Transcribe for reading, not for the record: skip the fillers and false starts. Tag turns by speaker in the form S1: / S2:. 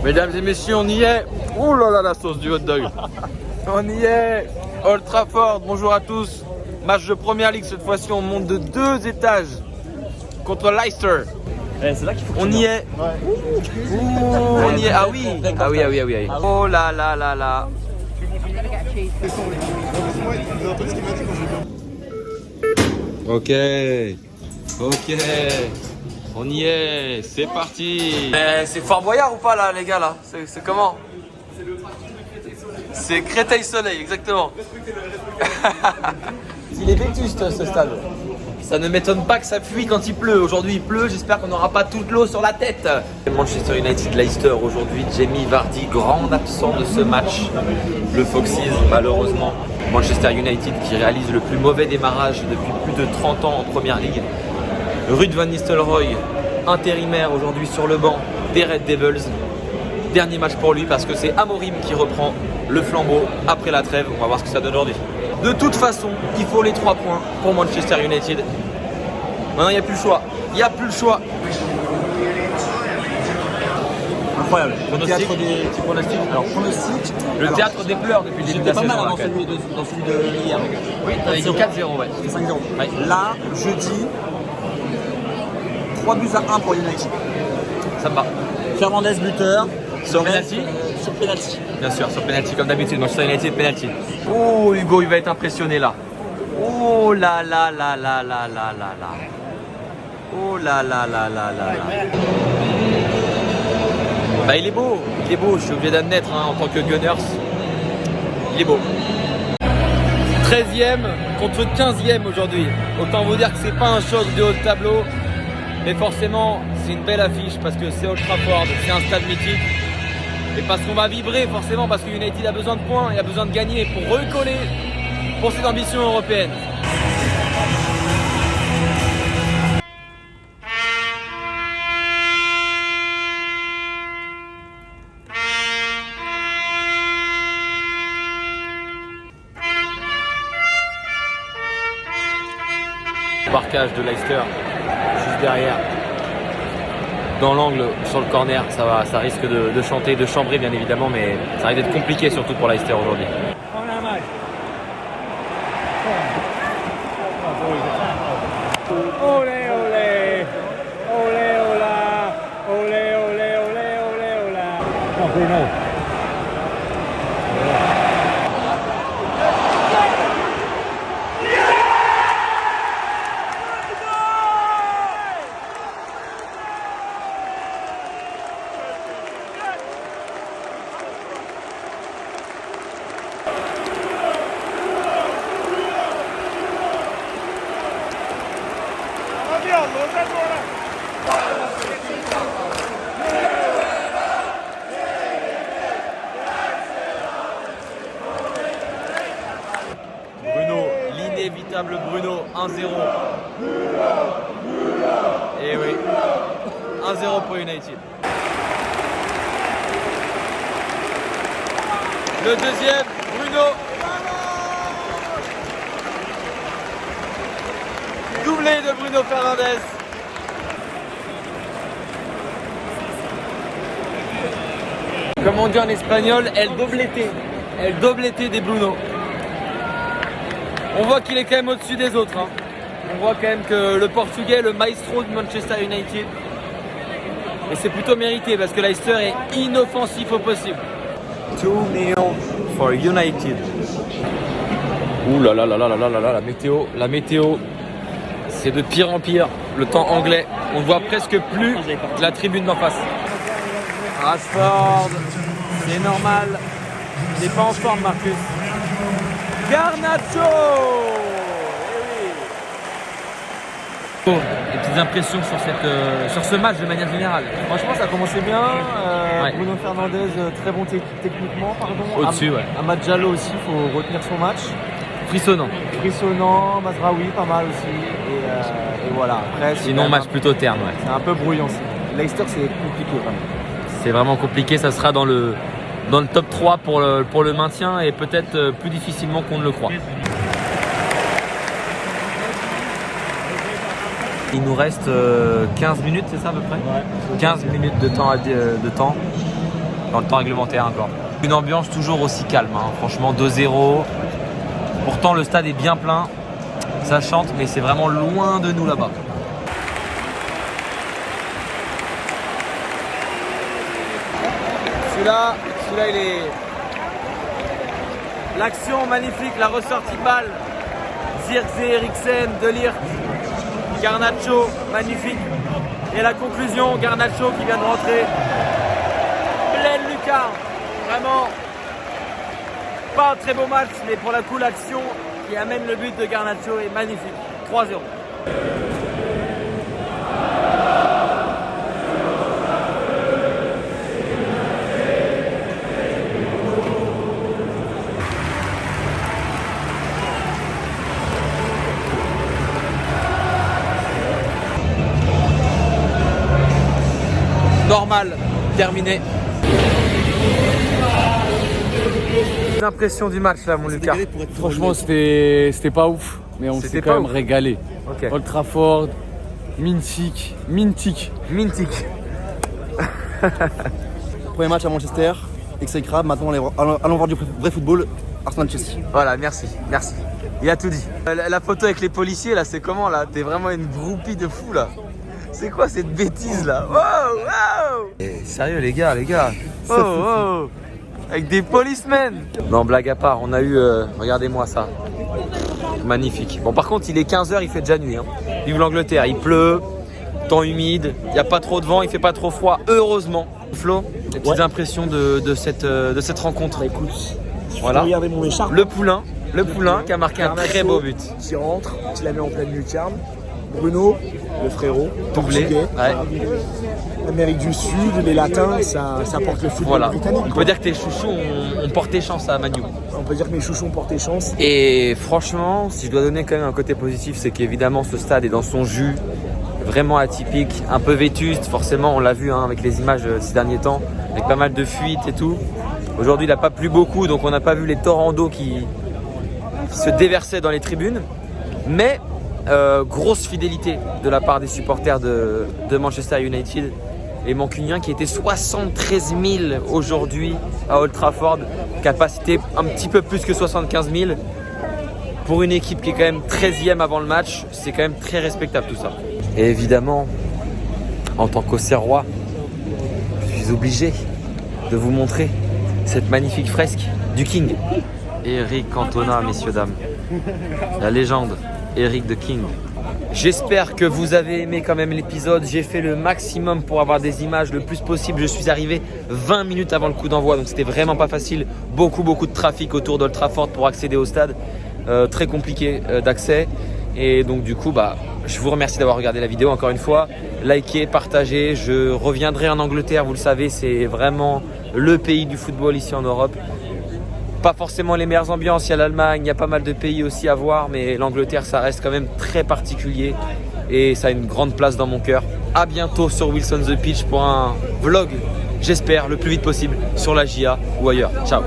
S1: Mesdames et messieurs, on y est. Ouh là là, la sauce du hot dog. On y est. Old Trafford, bonjour à tous. Match de première ligue, cette fois-ci on monte de 2 étages contre Leicester.
S2: C'est là qu'il faut que
S1: on y est. Ouh, on y est. Ah oui. Ah oui, ah oui, ah oui. Oh là là là là. Ok. Ok. On y est. C'est parti. C'est Fort Boyard ou pas là, les gars là? C'est comment? C'est Créteil-Soleil, exactement. Il est vétuste ce stade. Ça ne m'étonne pas que ça fuit quand il pleut. Aujourd'hui il pleut, j'espère qu'on n'aura pas toute l'eau sur la tête. Manchester United Leicester aujourd'hui, Jamie Vardy, grand absent de ce match. Le Foxes malheureusement. Manchester United qui réalise le plus mauvais démarrage depuis plus de 30 ans en Première Ligue. Ruud van Nistelrooy, intérimaire aujourd'hui sur le banc des Red Devils. Dernier match pour lui parce que c'est Amorim qui reprend le flambeau après la trêve. On va voir ce que ça donne aujourd'hui. De toute façon, il faut les 3 points pour Manchester United. Maintenant, il n'y a plus le choix. Il n'y a plus le choix.
S2: incroyable.
S1: Le théâtre des petits pronostics.
S2: Alors, pronostic.
S1: Le théâtre des pleurs depuis le début de la
S2: J'étais pas
S1: saison.
S2: mal dans celui de hier.
S1: Oui, t'avais dit 4-0, ouais.
S2: C'était 5-0.
S1: Ouais.
S2: Là, je dis 3 buts à 1 pour United.
S1: Ça me va.
S2: Fernandez buteur.
S1: Sur penalty.
S2: Sur penalty.
S1: Bien sûr, sur penalty comme d'habitude. Manchester United penalty. Oh, Hugo, il va être impressionné là. Oh là là là là là là là là. Oh là là là là là là. Bah il est beau, je suis obligé d'admettre hein, en tant que Gunners. Il est beau. 13e contre 15e aujourd'hui. Autant vous dire que c'est pas un choc de haut de tableau. Mais forcément, c'est une belle affiche parce que c'est Old Trafford, c'est un stade mythique. Et parce qu'on va vibrer forcément, parce que United a besoin de points, il a besoin de gagner pour recoller pour ses ambitions européennes. Marquage de Leicester juste derrière dans l'angle sur le corner, ça risque de chanter, de chambrer bien évidemment, mais ça risque d'être compliqué surtout pour Leicester aujourd'hui.
S3: Olé olé, olé ola, olé olé olé olé ola. Oh Bruno.
S1: Bruno, l'inévitable Bruno, 1-0. Et oui, 1-0 pour United. Le deuxième, Bruno. Doublé de Bruno Fernandes. Comme on dit en espagnol, el doblete de Bruno. On voit qu'il est quand même au-dessus des autres. Hein. On voit quand même que le Portugais, le maestro de Manchester United. Et c'est plutôt mérité parce que Leicester est inoffensif au possible. 2-0 for United. Ouh là là là là là là là, la météo, c'est de pire en pire. Le temps anglais, on ne voit presque plus la tribune d'en face. Rashford, c'est normal. Il n'est pas en forme, Marcus. Garnacho. Des petites impressions sur ce match de manière générale.
S2: Franchement, ça a commencé bien.
S1: Ouais.
S2: Bruno Fernandes, très bon techniquement, pardon.
S1: Au-dessus, ouais.
S2: Amad Diallo aussi, il faut retenir son match.
S1: Frissonnant.
S2: Frissonnant, Mazraoui, pas mal aussi. Et voilà. Après,
S1: Sinon, match plutôt terne, ouais.
S2: c'est un peu bruyant. Leicester, c'est compliqué vraiment.
S1: C'est vraiment compliqué, ça sera dans le top 3 pour le maintien et peut-être plus difficilement qu'on ne le croit. Il nous reste 15 minutes, c'est ça à peu près?
S2: Ouais.
S1: 15 minutes de temps. dans le temps réglementaire encore. Une ambiance toujours aussi calme, hein. Franchement 2-0. Pourtant le stade est bien plein, ça chante, mais c'est vraiment loin de nous là-bas. Celui-là il est... L'action magnifique, la ressortie de balle. Zirkzee, Eriksen, De Ligt, Garnacho, magnifique. Et la conclusion, Garnacho qui vient de rentrer. Pleine lucarne, vraiment pas un très beau match, mais pour le coup l'action qui amène le but de Garnacho est magnifique. 3-0. Normal, terminé. L'impression du match là, mon Lucas.
S2: Franchement, c'était pas ouf, mais on s'est quand même régalé.
S1: Ok.
S2: Old Trafford, Mintic.
S4: Premier match à Manchester, exécrable. Maintenant, allons voir du vrai football. Arsenal-Chelsea.
S1: Voilà, merci. Il a tout dit. La photo avec les policiers là, c'est comment là? T'es vraiment une groupie de fous là. C'est quoi cette bêtise là? Wow. Sérieux les gars. Oh. Avec des policemen. Non, blague à part, on a eu... regardez-moi ça. Magnifique. Bon, par contre, il est 15h, il fait déjà nuit. Hein. Vive l'Angleterre, il pleut, temps humide, il n'y a pas trop de vent, il fait pas trop froid, heureusement. Flo, les petites impressions de cette rencontre.
S5: Écoute,
S1: voilà.
S5: regardez mon écharpe.
S1: Le poulain qui a marqué un très beau but.
S5: Qui rentre, qui la met en pleine lucarne. Bruno, le frérot,
S1: Doublé.
S5: portugais.
S1: Ouais.
S5: Amérique du Sud, les latins, ça porte le football
S1: Voilà.
S5: britannique.
S1: On peut dire que tes chouchous ont porté chance à Manu.
S5: On peut dire que mes chouchous ont porté chance.
S1: Et franchement, si je dois donner quand même un côté positif, c'est qu'évidemment ce stade est dans son jus, vraiment atypique, un peu vétuste. Forcément, on l'a vu hein, avec les images ces derniers temps, avec pas mal de fuites et tout. Aujourd'hui, il n'a pas plu beaucoup, donc on n'a pas vu les torrents d'eau qui se déversaient dans les tribunes. Mais grosse fidélité de la part des supporters de Manchester United et mancunien qui était 73 000 aujourd'hui à Old Trafford, capacité un petit peu plus que 75 000 pour une équipe qui est quand même 13e avant le match. C'est quand même très respectable tout ça. Et évidemment, en tant qu'Auxerrois, je suis obligé de vous montrer cette magnifique fresque du King. Eric Cantona, messieurs dames, la légende Eric the King. J'espère que vous avez aimé quand même l'épisode. J'ai fait le maximum pour avoir des images le plus possible. Je suis arrivé 20 minutes avant le coup d'envoi, donc c'était vraiment pas facile. Beaucoup de trafic autour d'Old Trafford pour accéder au stade. Très compliqué d'accès. Et donc du coup, je vous remercie d'avoir regardé la vidéo encore une fois. Likez, partagez. Je reviendrai en Angleterre, vous le savez, c'est vraiment le pays du football ici en Europe. Pas forcément les meilleures ambiances, il y a l'Allemagne, il y a pas mal de pays aussi à voir, mais l'Angleterre ça reste quand même très particulier et ça a une grande place dans mon cœur. A bientôt sur Wilson the Pitch pour un vlog, j'espère, le plus vite possible sur la GIA ou ailleurs. Ciao.